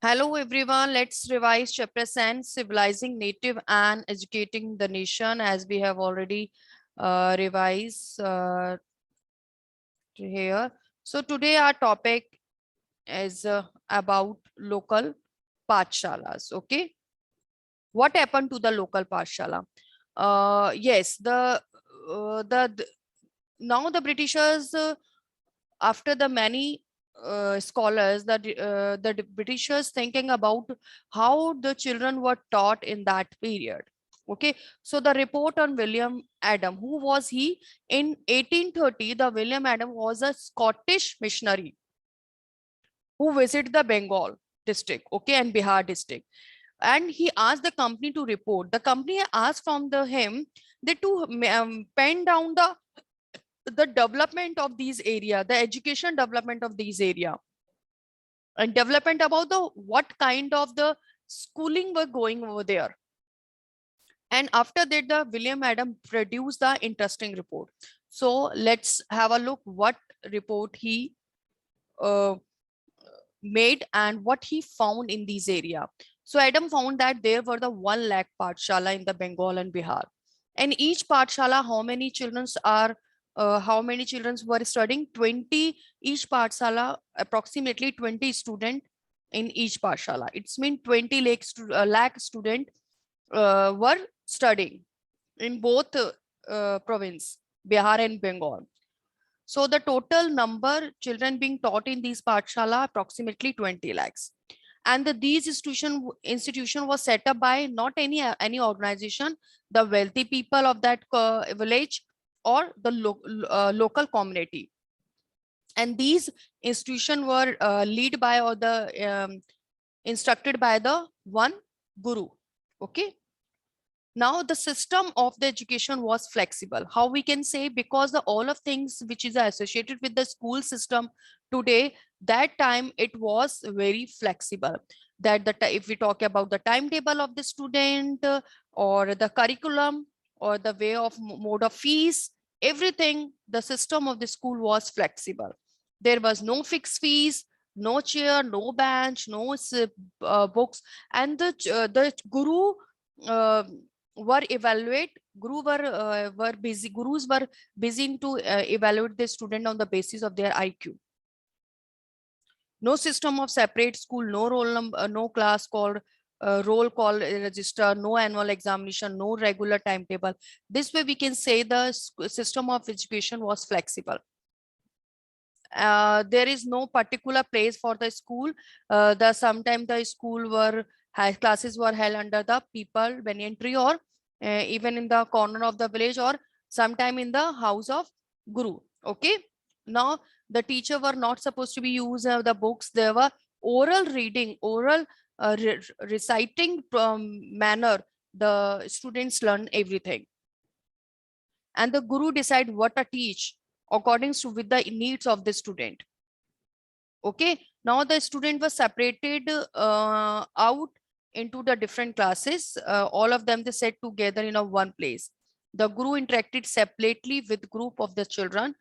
Hello everyone, let's revise chapter 10, Civilizing Native and Educating the Nation, as we have already revised here. So today our topic is about local pathshalas. Okay, what happened to the local pathshala? Yes, the now the Britishers after the many scholars, the Britishers thinking about how the children were taught in that period. Okay, so the report on William Adam, who was he? In 1830, the William Adam was a Scottish missionary who visited the Bengal district, okay, and Bihar district, and he asked the company to report. The company asked from him they to pen down the development of these area, the education development of these area, and development about the what kind of the schooling were going over there. And after that, the William Adam produced the interesting report. So let's have a look what report he uh, made and what he found in these area. So Adam found that there were the 1 lakh pathshala in the Bengal and Bihar, and each pathshala, how many children were studying? 20. Each pathshala, approximately 20 student in each pathshala. It's mean 20 lakh student were studying in both province, Bihar and Bengal. So the total number children being taught in these pathshala approximately 20 lakhs. And these institution was set up by not any organization, the wealthy people of that village or the local community. And these institutions were led by or the instructed by the one guru. Okay. Now the system of the education was flexible. How we can say? Because all of things which is associated with the school system today, that time it was very flexible. That if we talk about the timetable of the student, or the curriculum, or the way of mode of fees, everything, the system of the school was flexible. There was no fixed fees, no chair, no bench, no books. And the guru uh, were evaluate gurus were busy to evaluate the student on the basis of their IQ. No system of separate school, no roll number, no class called roll call register, no annual examination, no regular timetable. This way we can say the system of education was flexible. There is no particular place for the school. The sometimes the school were classes were held under the people banyan tree, or even in the corner of the village, or sometime in the house of guru. Okay. Now the teacher were not supposed to be use the books. There were oral reading, oral reciting manner. The students learn everything, and the guru decide what to teach according to with the needs of the student. Okay, now the student was separated out into the different classes. All of them they sat together in a one place. The guru interacted separately with group of the children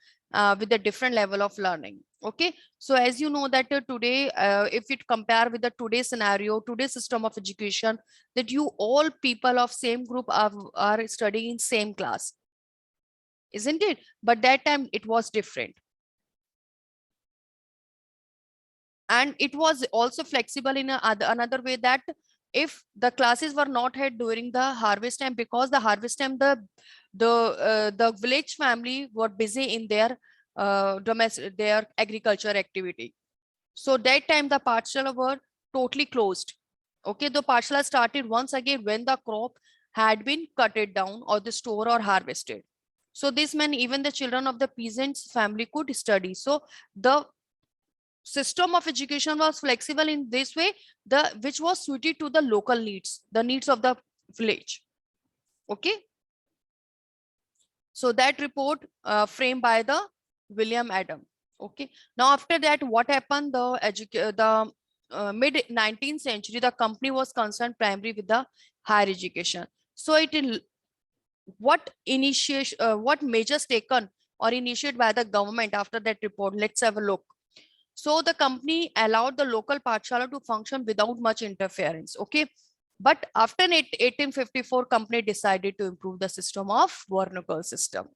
with a different level of learning. Okay, so as you know that today, if it compare with the today's scenario, today's system of education, that you all people of same group are studying in same class, isn't it? But that time it was different. And it was also flexible in another way, that if the classes were not held during the harvest time, because the harvest time the village family were busy in their domestic, their agriculture activity. So that time the pathshala were totally closed. Okay, the pathshala started once again when the crop had been cutted down or the store or harvested. So this meant even the children of the peasants family could study. So the system of education was flexible in this way, the which was suited to the local needs, the needs of the village. Okay, so that report framed by the William Adam. Okay, now after that what happened? The mid 19th century, the company was concerned primarily with the higher education. So what measures taken or initiated by the government after that report? Let's have a look. So the company allowed the local Pathshala to function without much interference. Okay. But after 1854, company decided to improve the system of Varnakul system.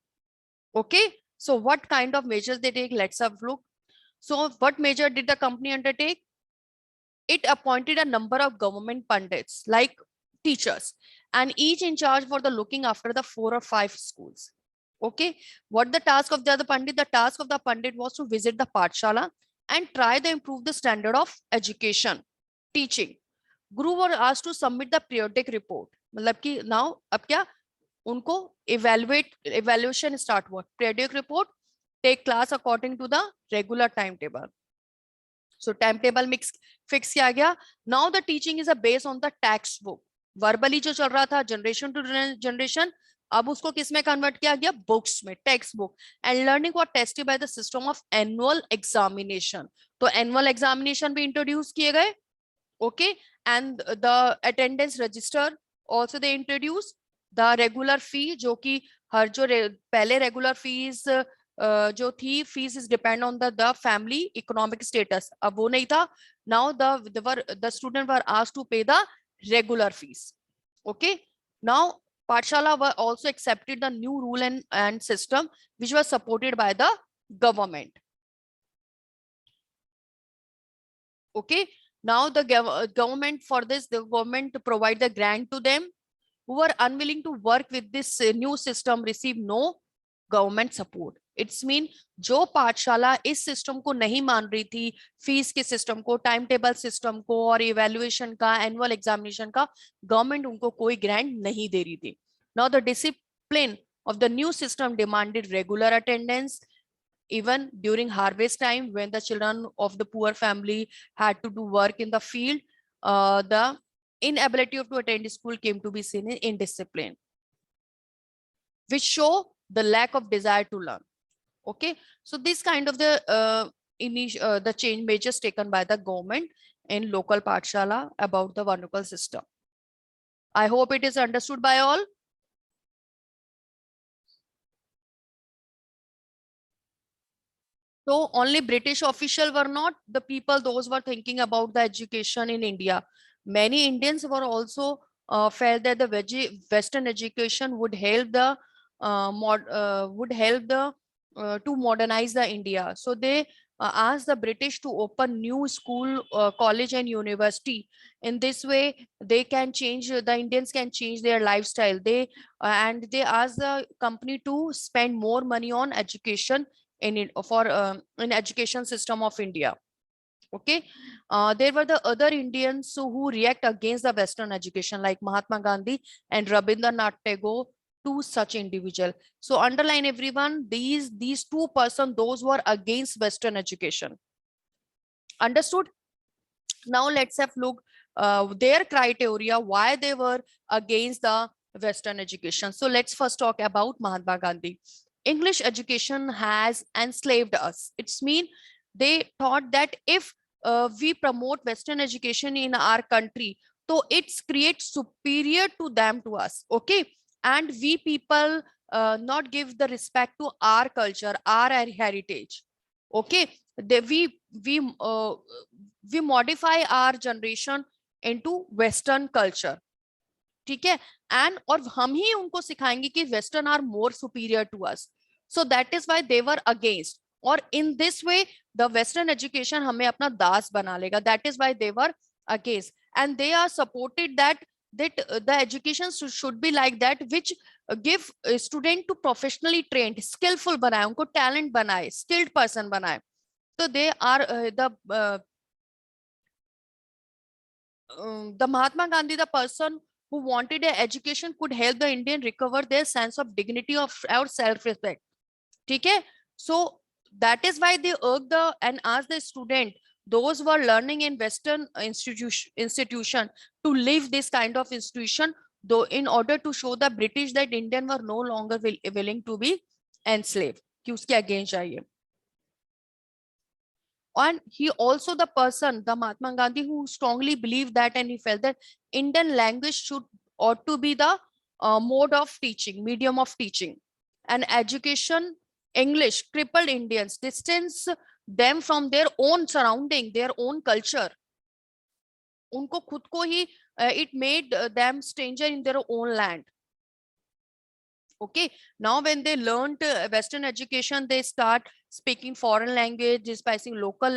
Okay. So what kind of measures they take? Let's have a look. So what measure did the company undertake? It appointed a number of government pundits like teachers, and each in charge for the looking after the 4 or 5 schools. Okay. What the task of the other pandit? The task of the pandit was to visit the Pathshala and try to improve the standard of education, teaching. Guru were asked to submit the periodic report. मतलब कि now अब क्या उनको evaluation start हुआ. Periodic report, take class according to the regular timetable. So timetable mix fix किया गया. Now the teaching is a based on the textbook. Verbally जो चल रहा था generation to generation, अब उसको किस में कन्वर्ट किया गया? बुक्स में, text book. And learning was tested by the system of annual examination. तो एनुअल एग्जामिनेशन भी इंट्रोड्यूस किए गए. Okay. And the attendance register also they introduce. The regular fee, जो कि हर जो पहले रेगुलर फीस जो थी, fees is depend on the family economic status, अब वो नहीं था. Now the student were asked to pay the regular fees. Okay. Now Pathshala were also accepted the new rule and system which was supported by the government. Okay. Now the government, for this the government to provide the grant to them. Who were unwilling to work with this new system receive no government support. It's mean जो पाठशाला इस system को नहीं मान रही थी, fees के system को, टाइम टेबल सिस्टम को और इवैल्यूएशन का, एनुअल एग्जामिनेशन का, गवर्नमेंट उनको कोई ग्रांट नहीं दे रही थी. Now the discipline of the new system demanded regular attendance even during harvest time when the children of the poor family had to do work in the field. The inability of to attend school came to be seen in indiscipline, which show the lack of desire to learn. Okay. So this kind of the change measures taken by the government in local Pathshala about the Varnakul system. I hope it is understood by all. So only British officials were not the people, those were thinking about the education in India. Many Indians were also felt that the Western education would help the to modernize the India. So they asked the British to open new school, college and university. In this way, they can change, the Indians can change their lifestyle. And they asked the company to spend more money on education in it for in education system of India. Okay. There were the other Indians who react against the Western education like Mahatma Gandhi and Rabindranath Tagore, two such individual. So underline everyone, these two persons, those who are against Western education. Understood? Now let's have look their criteria, why they were against the Western education. So let's first talk about Mahatma Gandhi. English education has enslaved us. It's mean they thought that if we promote Western education in our country, so it's create superior to them, to us. Okay. And we people not give the respect to our culture, our heritage. Okay. We modify our generation into Western culture. ठीक है. And और हम ही उनको सिखाएंगे कि western are more superior to us. So that is why they were against. और in this way the western education हमें अपना दास बना लेगा. That is why they were against. And they are supported that the education should be like that which give student to professionally trained, skillful बनाए, उनको talent बनाए, skilled person बनाए. So they are the Mahatma Gandhi, the person who wanted an education, could help the Indian recover their sense of dignity of our self-respect. Okay. So that is why they urged and asked the student, those who are learning in Western institution, to leave this kind of institution, though, in order to show the British that Indian were no longer willing to be enslaved. कि उसके against जाइए. And he also the person, the Mahatma Gandhi, who strongly believed that, and he felt that Indian language ought to be the mode of teaching, medium of teaching. And education, English, crippled Indians, distance them from their own surrounding, their own culture. उनको खुद को ही it made them stranger in their own land. Okay, now when they learned Western education, they start speaking foreign language, despising local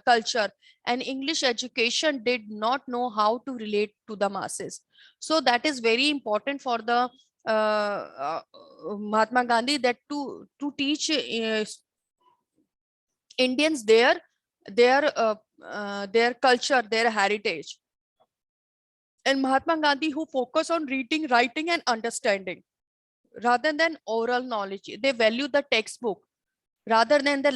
culture, and English education did not know how to relate to the masses. So that is very important for the Mahatma Gandhi, that to teach Indians their culture, their heritage. And Mahatma Gandhi, who focus on reading, writing, and understanding rather than oral knowledge. They value the textbook rather than the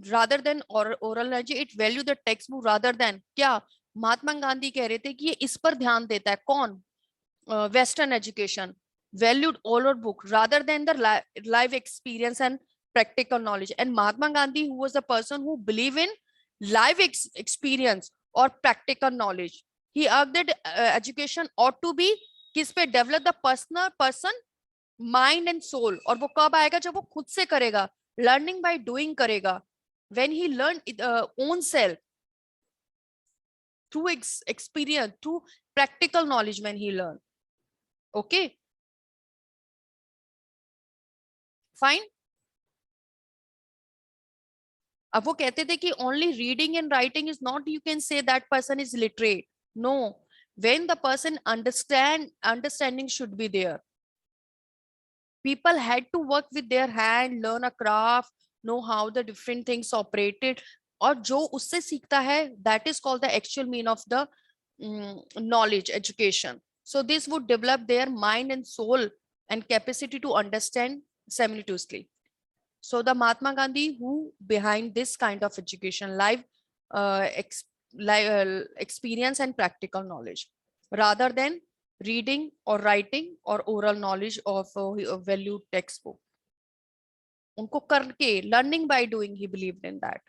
rather than oral knowledge. It value the textbook rather than, क्या महात्मा गांधी कह रहे थे कि ये इस पर ध्यान देता है कौन, Western education valued oral book rather than the live experience and practical knowledge. And Mahatma Gandhi, who was the person who believe in live experience or practical knowledge, he argued that education ought to be किस पे, develop the person mind and soul. और वो कब आएगा, जब वो खुद से करेगा, लर्निंग बाय डूइंग करेगा, when he learn own self through experience, through practical knowledge, when he learn. Okay fine. अब वो कहते थे कि only reading and writing is not, you can say that person is literate. No, when the person understanding should be there. People had to work with their hand, learn a craft, know how the different things operated. और जो उससे सीखता है, that is called the actual mean of the knowledge education. So this would develop their mind and soul and capacity to understand simultaneously. So the Mahatma Gandhi, who behind this kind of education, live experience and practical knowledge rather than reading or writing or oral knowledge of valued textbook. उनको करके, learning by doing, he believed in that.